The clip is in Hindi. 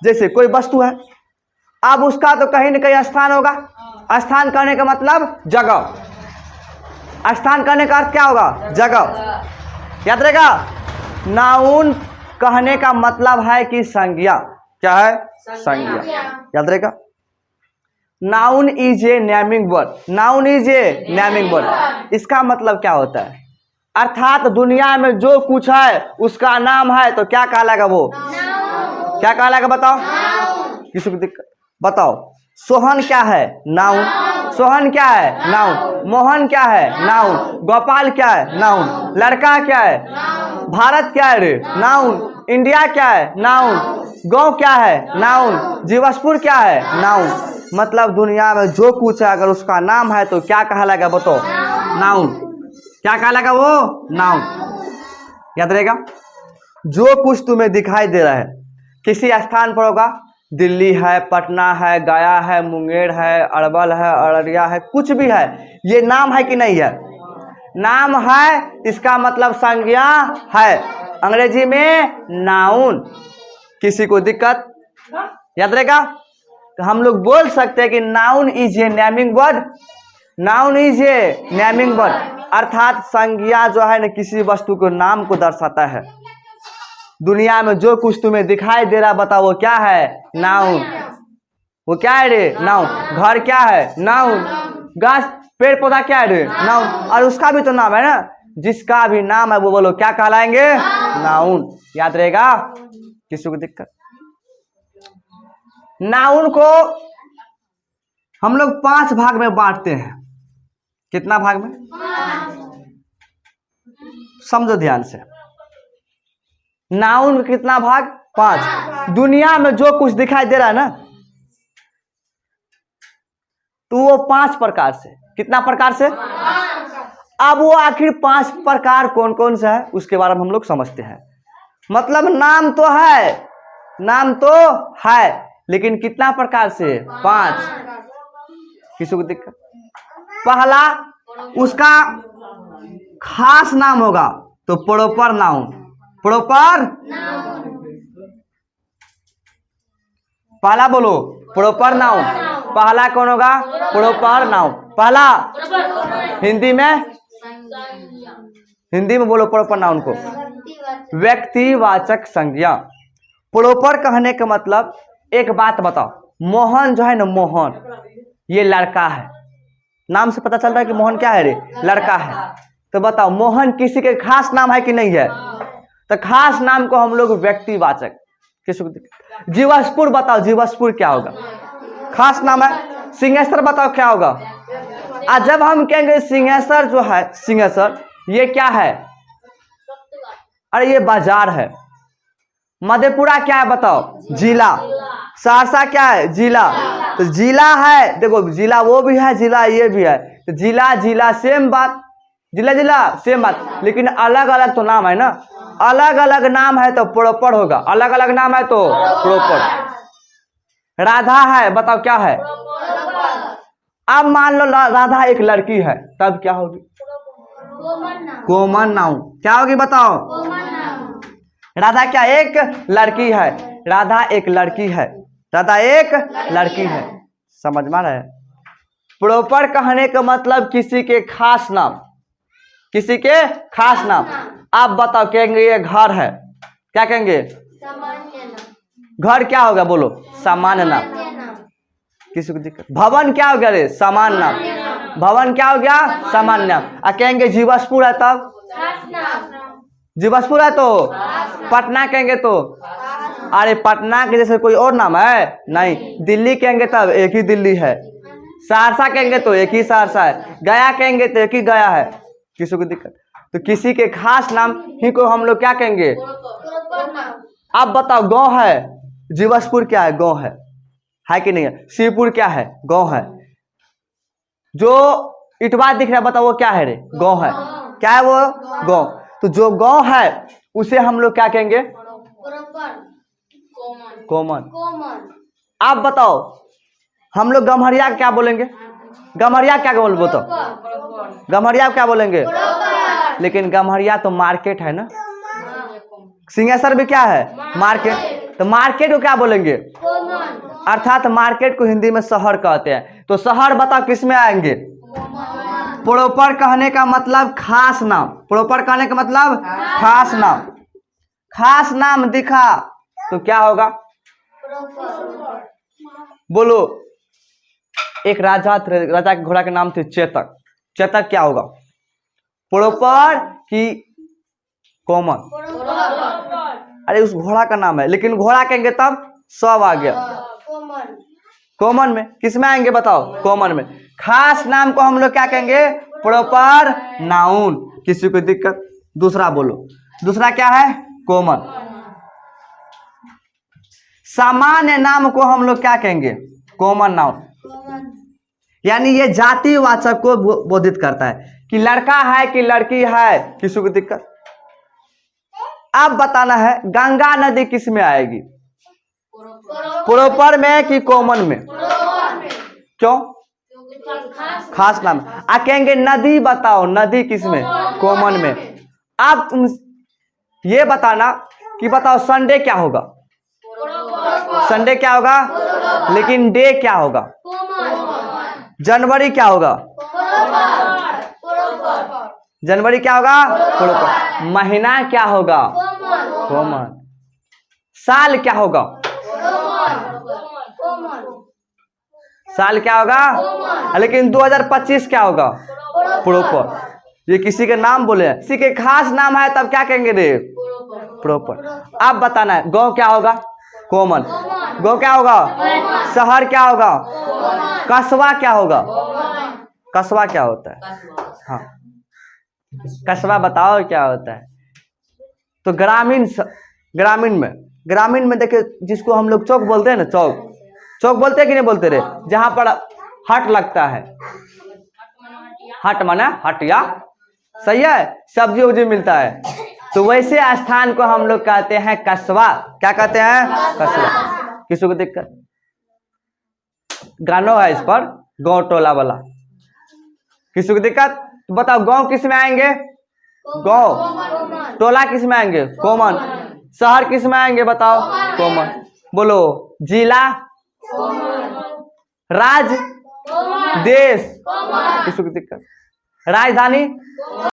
जैसे कोई वस्तु है, अब उसका तो कहीं न कहीं स्थान होगा। स्थान कहने का मतलब जगह। स्थान कहने का अर्थ क्या होगा? जगह। याद रहेगा। नाउन कहने का मतलब है कि संज्ञा। क्या है? संज्ञा। याद रहेगा। Noun is a naming word. Noun is a naming word. इसका मतलब क्या होता है? अर्थात दुनिया में जो कुछ है उसका नाम है, तो क्या कहलाएगा वो? क्या कहलाएगा बताओ? किसी को दिक्कत? बताओ। सोहन क्या है? नाउन। सोहन क्या है? नाउन। मोहन क्या है? नाउन। गोपाल क्या है? नाउन। लड़का क्या है? भारत क्या है रे? नाउन। इंडिया क्या है? नाउन। गांव क्या है? नाउन। जीवसपुर क्या है? नाउन। मतलब दुनिया में जो कुछ है अगर उसका नाम है तो क्या कहलाएगा बताओ? नाउन। क्या कहलाएगा वो? नाउन। याद रहेगा। जो कुछ तुम्हें दिखाई दे रहा है किसी स्थान पर होगा। दिल्ली है, पटना है, गया है, मुंगेर है, अरवल है, अररिया है, कुछ भी है, ये नाम है कि नहीं है? नाम है, इसका मतलब संज्ञा है। अंग्रेजी में नाउन। किसी को दिक्कत? याद रहेगा। तो हम लोग बोल सकते हैं कि noun is a naming word. Noun is a naming word अर्थात संज्ञा जो है ना किसी वस्तु को नाम को दर्शाता है। दुनिया में जो कुछ तुम्हें दिखाई दे रहा बताओ वो क्या है? नाउन। वो क्या है रे? नाउन। घर क्या है? नाउन। घास पेड़ पौधा क्या है रे? नाउन। और उसका भी तो नाम है ना। जिसका भी नाम है वो बोलो क्या कहलाएंगे? नाउन। याद रहेगा। किसी को दिक्कत? नाउन को हम लोग 5 भाग में बांटते हैं। कितना भाग में? समझो ध्यान से। नाउन कितना भाग? 5। दुनिया में जो कुछ दिखाई दे रहा है ना तो वो 5 प्रकार से। कितना प्रकार से? अब वो आखिर 5 प्रकार कौन कौन सा है उसके बारे में हम लोग समझते हैं। मतलब नाम तो है, नाम तो है, लेकिन कितना प्रकार से? 5। किसी को दिक्कत? पहला उसका खास नाम होगा तो प्रॉपर नाउन। प्रॉपर पहला बोलो प्रॉपर नाउन। पहला कौन होगा? Proper noun. पहला हिंदी में बोलो प्रॉपर नाउन को। व्यक्तिवाचक संज्ञा। प्रॉपर कहने का मतलब एक बात बताओ। मोहन जो है ना, मोहन ये लड़का है। नाम से पता चल रहा है कि मोहन क्या है रे? लड़का है। तो बताओ मोहन किसी के खास नाम है कि नहीं है? तो खास नाम को हम लोग व्यक्तिवाचक। किसी को? जीवसपुर बताओ, जीवसपुर क्या होगा? खास नाम है। सिंहेश्वर बताओ क्या होगा? आज जब हम कहेंगे सिंहेश्वर जो है, सिंहेश्वर ये क्या है? अरे ये बाजार है। मधेपुरा क्या है बताओ? जिला। सहरसा क्या है? जिला। तो जिला है, देखो जिला वो भी है, जिला ये भी है। तो जिला जिला सेम बात, जिला जिला सेम बात, लेकिन अलग अलग तो नाम है ना। अलग अलग नाम है तो प्रॉपर होगा। अलग अलग नाम है तो प्रॉपर। राधा है बताओ क्या है? अब मान लो राधा एक लड़की है तब क्या होगी? Common noun. क्या होगी बताओ? राधा क्या एक लड़की है? राधा एक लड़की है। राधा एक लड़की है। समझ में आ रहा है? प्रॉपर कहने का मतलब किसी के खास नाम। किसी के खास नाम। आप बताओ कहेंगे ये घर है, क्या कहेंगे? घर क्या होगा बोलो? सामान्य नाम। किसी को दिक्कत? भवन क्या हो गया रे? सामान्य नाम। भवन क्या हो गया? सामान्य नाम। कहेंगे जीवसपुर है तब? जीवसपुर है तो? पटना कहेंगे तो? अरे पटना के जैसे कोई और नाम है? नहीं। दिल्ली कहेंगे तब एक ही दिल्ली है। सहरसा कहेंगे तो एक ही सहरसा है। गया कहेंगे तो एक ही गया है। किसी को दिक्कत? तो किसी के खास नाम ही को हम लोग क्या कहेंगे? अब बताओ गांव है, जीवसपुर क्या है? गांव है कि नहीं है? शिवपुर क्या है? गांव है। जो इटवा दिख रहा है बताओ वो क्या है रे? गांव है। क्या है वो? गांव। तो जो गांव है उसे हम लोग क्या कहेंगे? कॉमन। आप बताओ हम लोग गम्हरिया क्या बोलेंगे? गम्हरिया क्या बोल तो? गम्हरिया क्या बोलेंगे? लेकिन गम्हरिया तो मार्केट है ना। सिंहेश्वर भी क्या है? मार्केट। तो मार्केट को क्या बोलेंगे? अर्थात मार्केट को हिंदी में शहर कहते हैं। तो शहर बताओ किस में आएंगे? प्रॉपर कहने का मतलब खास नाम। प्रॉपर कहने का मतलब खास नाम। खास नाम दिखा तो क्या होगा? बोलो। एक राजा के घोड़ा के नाम थे चेतक। चेतक क्या होगा? प्रॉपर की कॉमन? अरे उस घोड़ा का नाम है, लेकिन घोड़ा कहेंगे तब सब आ गया। कॉमन में किस में आएंगे बताओ? कॉमन में। खास नाम को हम लोग क्या कहेंगे? Proper noun. किसी को दिक्कत? दूसरा बोलो। दूसरा क्या है? कॉमन। सामान्य नाम को हम लोग क्या कहेंगे? Common noun. यानी ये जातिवाचक को बोधित करता है कि लड़का है कि लड़की है। किसी को दिक्कत? अब बताना है गंगा नदी किस में आएगी? प्रॉपर में कि कॉमन में? क्यों? खास नाम। आ कहेंगे नदी बताओ, नदी किस में? कॉमन में। अब तुम ये बताना कि बताओ संडे क्या होगा? संडे क्या होगा? लेकिन डे क्या होगा? जनवरी क्या होगा? जनवरी क्या होगा? प्रॉपर। महीना क्या होगा? कॉमन। साल क्या होगा? साल क्या होगा? लेकिन 2025 क्या होगा? प्रॉपर। ये किसी के नाम बोले हैं, किसी के खास नाम है तब क्या कहेंगे रे? प्रॉपर। अब बताना है गांव क्या होगा? कॉमन। गांव क्या होगा? शहर क्या होगा? कस्बा क्या होगा? कस्बा क्या होता है? हाँ, कस्बा बताओ क्या होता है? तो ग्रामीण में देखिए, जिसको हम लोग चौक बोलते हैं ना, चौक बोलते हैं कि नहीं बोलते रे? जहां पर हट लगता है। हट माना हटिया, सही है, सब्जी उब्जी मिलता है। तो वैसे स्थान को हम लोग कहते हैं कस्बा। क्या कहते हैं? कस्बा। किसी को दिक्कत? गानो है इस पर, गांव टोला वाला। किसी को दिक्कत? तो बताओ गांव किस में आएंगे? गांव। टोला किस में आएंगे? कॉमन। शहर किस में आएंगे बताओ? कॉमन। बोलो। जिला, राज्य, देश। किसी को दिक्कत? राजधानी